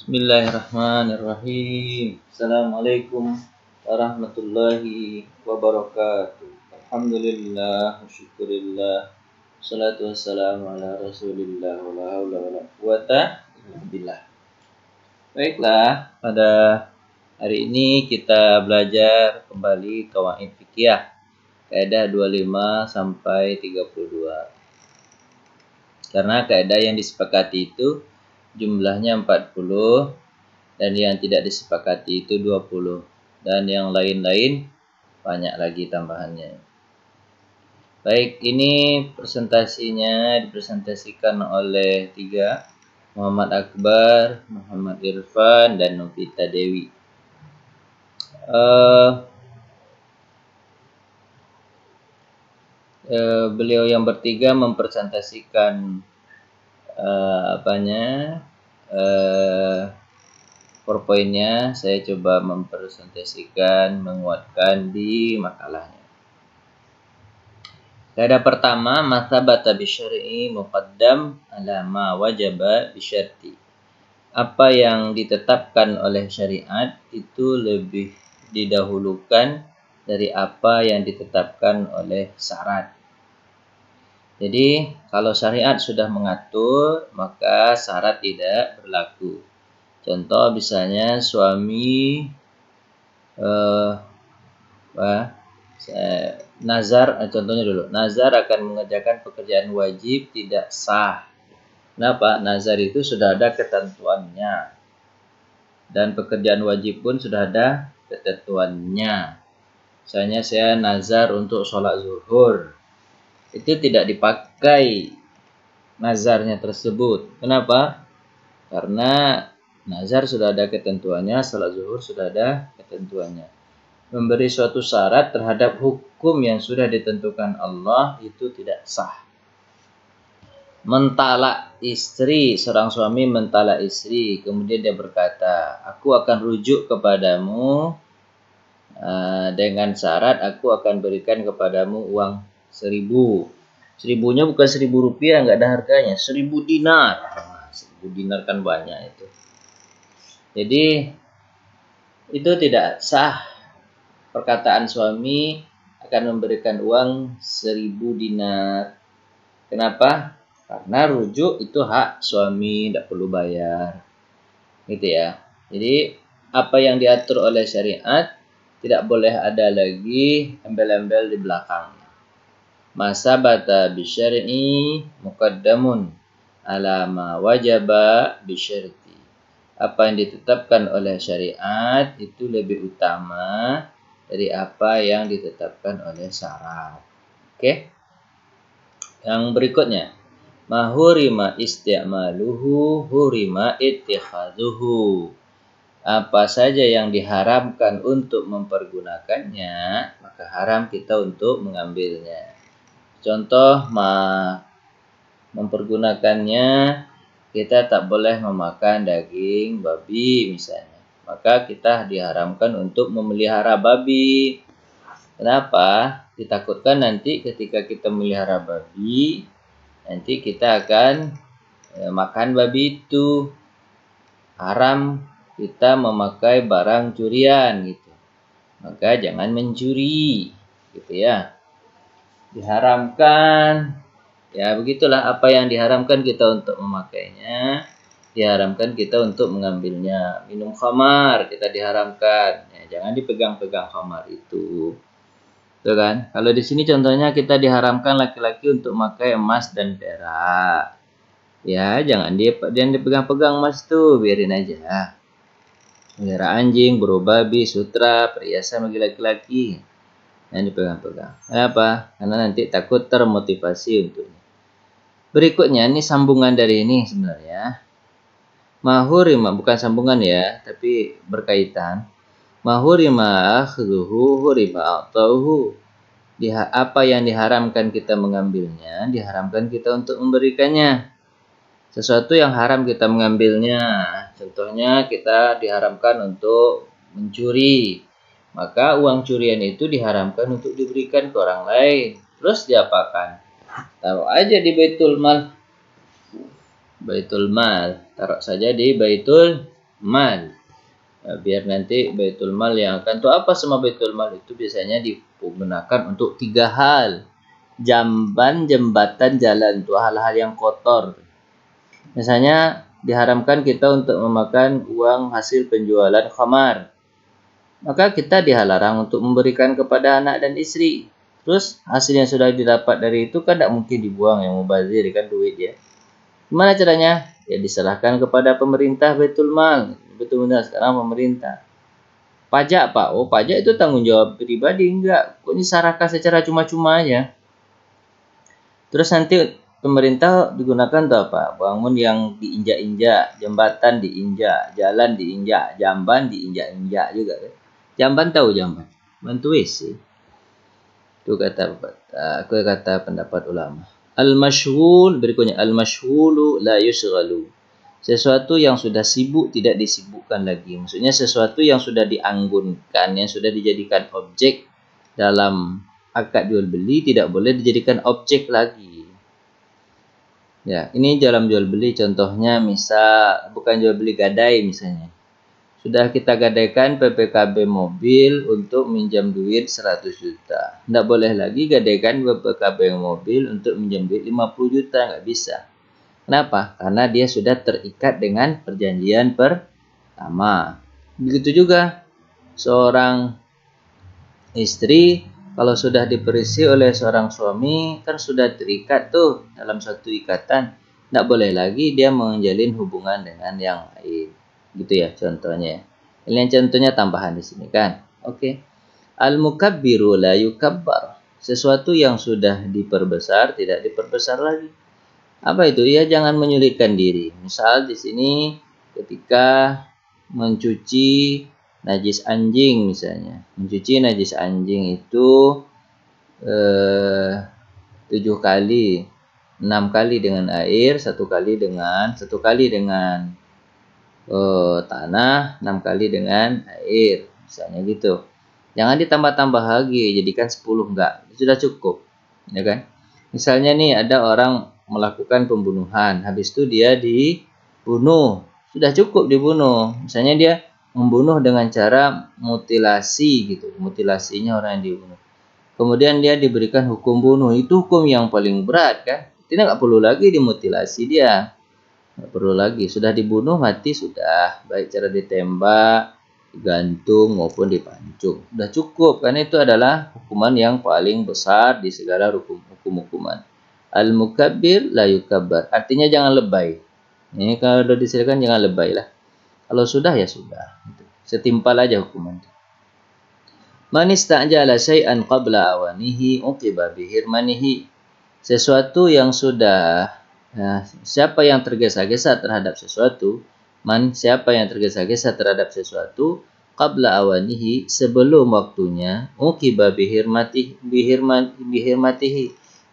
Bismillahirrahmanirrahim. Assalamualaikum warahmatullahi wabarakatuh. Alhamdulillah, syukurillah, salatu wassalamu ala rasulillah, wa la hawla wa la quwata illa billah. Baiklah, pada hari ini kita belajar kembali qawaid fikih, kaidah 25 sampai 32. Karena kaidah yang disepakati itu jumlahnya 40 dan yang tidak disepakati itu 20 dan yang lain-lain banyak lagi tambahannya. Baik, ini presentasinya dipresentasikan oleh 3, Muhammad Akbar, Muhammad Irfan, dan Novita Dewi. Beliau yang bertiga mempresentasikan PowerPoint-nya. Saya coba mempresentasikan, menguatkan di makalahnya. Kaidah pertama, ma tsabata bisyar'i muqaddam ala ma wajaba bisyarti. Apa yang ditetapkan oleh syariat itu lebih didahulukan dari apa yang ditetapkan oleh syarat. Jadi, kalau syariat sudah mengatur, maka syarat tidak berlaku. Contoh misalnya suami nazar, contohnya dulu. Nazar akan mengerjakan pekerjaan wajib tidak sah. Kenapa? Nazar itu sudah ada ketentuannya. Dan pekerjaan wajib pun sudah ada ketentuannya. Misalnya saya nazar untuk sholat zuhur. Itu tidak dipakai nazarnya tersebut. Kenapa? Karena nazar sudah ada ketentuannya, salat zuhur sudah ada ketentuannya. Memberi suatu syarat terhadap hukum yang sudah ditentukan Allah itu tidak sah. Mentalak istri, seorang suami mentalak istri, kemudian dia berkata, aku akan rujuk kepadamu dengan syarat aku akan berikan kepadamu uang 1.000. 1.000-nya bukan 1.000 rupiah, nggak ada harganya, 1.000 dinar. 1.000 dinar kan banyak itu. Jadi itu tidak sah perkataan suami akan memberikan uang 1.000 dinar. Kenapa? Karena rujuk itu hak suami, tidak perlu bayar. Gitu ya. Jadi apa yang diatur oleh syariat tidak boleh ada lagi embel-embel di belakang. Masa bata bisyar'i muqaddamun ala ma wajaba bisyarti. Apa yang ditetapkan oleh syariat itu lebih utama dari apa yang ditetapkan oleh syarat. Oke? Yang berikutnya, ma hurima isti'maluhu hurima ittikhadhuhu. Apa saja yang diharamkan untuk mempergunakannya, maka haram kita untuk mengambilnya. Contoh, mempergunakannya, kita tak boleh memakan daging babi misalnya. Maka kita diharamkan untuk memelihara babi. Kenapa? Ditakutkan nanti ketika kita memelihara babi, nanti kita akan makan babi itu. Haram kita memakai barang curian gitu. Maka jangan mencuri gitu ya. Diharamkan, ya begitulah, apa yang diharamkan kita untuk memakainya, diharamkan kita untuk mengambilnya. Minum khamar kita diharamkan, ya, jangan dipegang-pegang khamar itu. Tuh kan? Kalau di sini contohnya kita diharamkan laki-laki untuk memakai emas dan perak. Ya, jangan dipegang-pegang emas tuh, biarin aja. Melihara anjing, buru babi, sutra, perhiasan bagi laki-laki. Yang dipegang-pegang. Kenapa? Karena nanti takut termotivasi untuknya. Berikutnya, ini sambungan dari ini sebenarnya. Mahurima, bukan sambungan ya, tapi berkaitan. Mahurima akhduhu hurima a'tauhu. Apa yang diharamkan kita mengambilnya, diharamkan kita untuk memberikannya. Sesuatu yang haram kita mengambilnya. Contohnya kita diharamkan untuk mencuri. Maka uang curian itu diharamkan untuk diberikan ke orang lain. Terus diapakan? Taruh aja di Baitul Mal. Baitul Mal. Taruh saja di Baitul mal. Biar nanti baitul mal yang akan. Untuk apa semua baitul mal itu biasanya digunakan untuk 3 hal. Jamban, jembatan, jalan. Itu hal-hal yang kotor. Misalnya diharamkan kita untuk memakan uang hasil penjualan khamar. Maka kita dilarang untuk memberikan kepada anak dan istri. Terus hasil yang sudah didapat dari itu kan tidak mungkin dibuang, yang mubazir kan duit ya. Gimana caranya? Ya diserahkan kepada pemerintah Baitul Mal. Betul-betul sekarang pemerintah. Pajak Pak, oh pajak itu tanggung jawab pribadi, enggak. Kok diserahkan secara cuma-cuma aja. Terus nanti pemerintah digunakan untuk apa? Bangun yang diinjak-injak, jembatan diinjak, jalan diinjak, jamban diinjak-injak juga kan. Jamban tahu jamban? Bantu WC. Itu kata pendapat ulama. Al-mashghul, berikutnya al-mashghulu la yushghalu. Sesuatu yang sudah sibuk tidak disibukkan lagi. Maksudnya sesuatu yang sudah dianggunkan, yang sudah dijadikan objek dalam akad jual beli tidak boleh dijadikan objek lagi. Ya, ini dalam jual beli contohnya misal bukan jual beli gadai misalnya. Sudah kita gadaikan PPKB mobil untuk minjam duit 100 juta. Tidak boleh lagi gadaikan PPKB mobil untuk minjam duit 50 juta. Nggak bisa. Kenapa? Karena dia sudah terikat dengan perjanjian pertama. Begitu juga seorang istri kalau sudah diperisi oleh seorang suami kan sudah terikat tuh dalam satu ikatan. Tidak boleh lagi dia menjalin hubungan dengan yang lain. Gitu ya contohnya. Ini contohnya tambahan di sini kan. Oke. Al-mukabbiru la yukabbar. Sesuatu yang sudah diperbesar tidak diperbesar lagi. Apa itu? Ya jangan menyulitkan diri. Misal di sini ketika mencuci najis anjing misalnya. Mencuci najis anjing itu 7 kali, 6 kali dengan air, 1 kali dengan tanah, 6 kali dengan air. Misalnya gitu. Jangan ditambah-tambah lagi, jadikan 10 enggak. Sudah cukup. Ya kan? Misalnya nih ada orang melakukan pembunuhan, habis itu dia dibunuh. Sudah cukup dibunuh. Misalnya dia membunuh dengan cara mutilasi gitu. Mutilasinya orang yang dibunuh. Kemudian dia diberikan hukum bunuh. Itu hukum yang paling berat kan? Tidak nggak perlu lagi dimutilasi dia. Nggak perlu lagi. Sudah dibunuh mati sudah. Baik cara ditembak, digantung maupun dipancung. Sudah cukup. Karena itu adalah hukuman yang paling besar di segala hukum-hukuman. Al-mukabbir la yukabbar. Artinya jangan lebay. Ini kalau sudah disilakan jangan lebay lah. Kalau sudah ya sudah. Setimpal aja hukuman. Man ista'jala syai'an qabla awanihi uqiba bihirmanihi. Sesuatu yang sudah siapa yang tergesa-gesa terhadap sesuatu, siapa yang tergesa-gesa terhadap sesuatu qabla awanihi sebelum waktunya uqiba bihirmatihi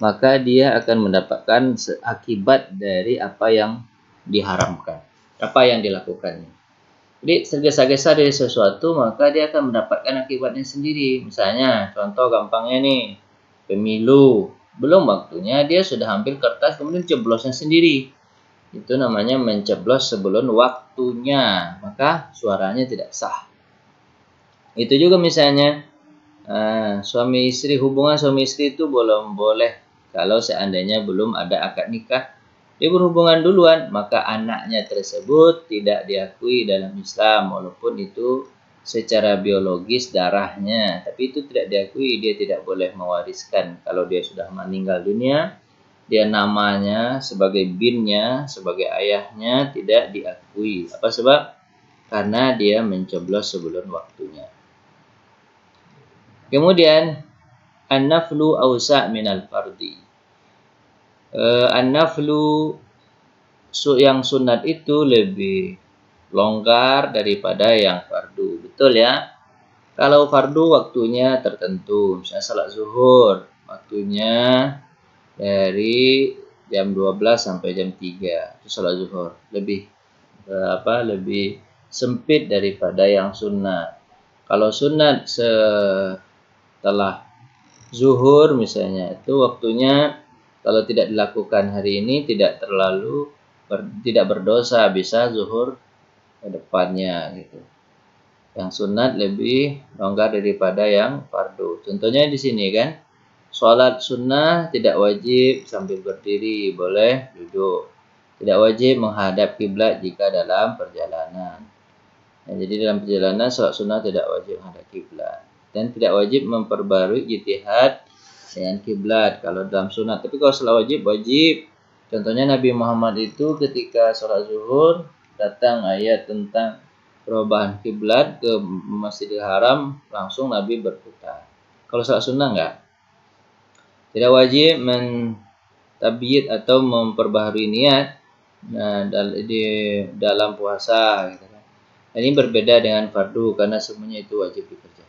maka dia akan mendapatkan akibat dari apa yang diharamkan, apa yang dilakukannya. Jadi tergesa-gesa dari sesuatu maka dia akan mendapatkan akibatnya sendiri. Misalnya contoh gampangnya nih, pemilu belum waktunya dia sudah ambil kertas kemudian ceblosnya sendiri. Itu namanya menceblos sebelum waktunya, maka suaranya tidak sah. Itu juga misalnya hubungan suami istri itu belum boleh kalau seandainya belum ada akad nikah. Dia berhubungan duluan, maka anaknya tersebut tidak diakui dalam Islam walaupun itu secara biologis darahnya, tapi itu tidak diakui, dia tidak boleh mewariskan. Kalau dia sudah meninggal dunia, dia namanya sebagai binnya, sebagai ayahnya tidak diakui. Apa sebab? Karena dia mencoblos sebelum waktunya. Kemudian an-naflu awsa' minal fardi. An-naflu yang sunat itu lebih longgar daripada yang fardu. Betul ya? Kalau fardu waktunya tertentu, misalnya salat zuhur, waktunya dari jam 12 sampai jam 3. Itu salat zuhur. Lebih sempit daripada yang sunat. Kalau sunat setelah zuhur misalnya, itu waktunya kalau tidak dilakukan hari ini tidak berdosa, bisa zuhur ke depannya gitu. Yang sunat lebih longgar daripada yang fardu. Contohnya di sini kan, sholat sunnah tidak wajib sambil berdiri, boleh duduk. Tidak wajib menghadap kiblat jika dalam perjalanan. Nah, jadi dalam perjalanan sholat sunnah tidak wajib menghadap kiblat. Dan tidak wajib memperbarui ijtihad dengan kiblat kalau dalam sunat. Tapi kalau sholat wajib, wajib. Contohnya Nabi Muhammad itu ketika sholat zuhur datang ayat tentang perubahan kiblat ke Masjidil Haram, langsung Nabi berputar. Kalau sholat sunnah enggak. Tidak wajib mentabiyid atau memperbaharui niat di dalam puasa. Gitu. Ini berbeda dengan fardu karena semuanya itu wajib dikerjakan.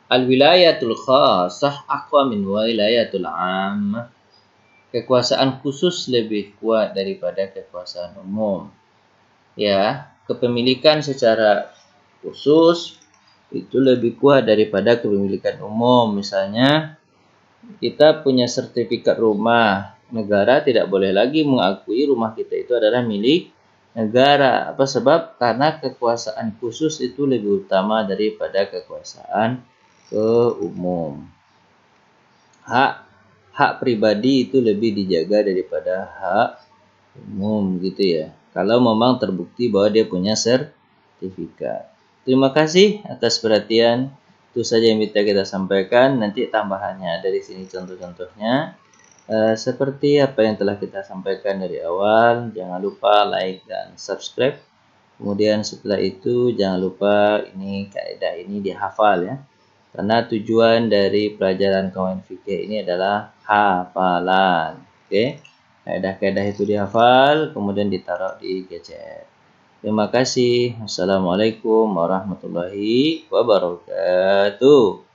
Al-wilayatul khasah aqwa min wilayatul ammah. Kekuasaan khusus lebih kuat daripada kekuasaan umum. Ya, kepemilikan secara khusus itu lebih kuat daripada kepemilikan umum. Misalnya, kita punya sertifikat rumah, negara tidak boleh lagi mengakui rumah kita itu adalah milik negara. Apa sebab? Karena kekuasaan khusus itu lebih utama daripada kekuasaan umum. Hak pribadi itu lebih dijaga daripada hak umum gitu ya. Kalau memang terbukti bahwa dia punya sertifikat. Terima kasih atas perhatian. Itu saja yang bisa kita sampaikan. Nanti tambahannya dari sini contoh-contohnya. Seperti apa yang telah kita sampaikan dari awal. Jangan lupa like dan subscribe. Kemudian setelah itu jangan lupa ini kaidah ini dihafal ya. Karena tujuan dari pelajaran Qawaid Fikih ini adalah hafalan. Oke. Kaidah-kaidah itu dihafal, kemudian ditaruh di gadget. Terima kasih. Wassalamualaikum warahmatullahi wabarakatuh.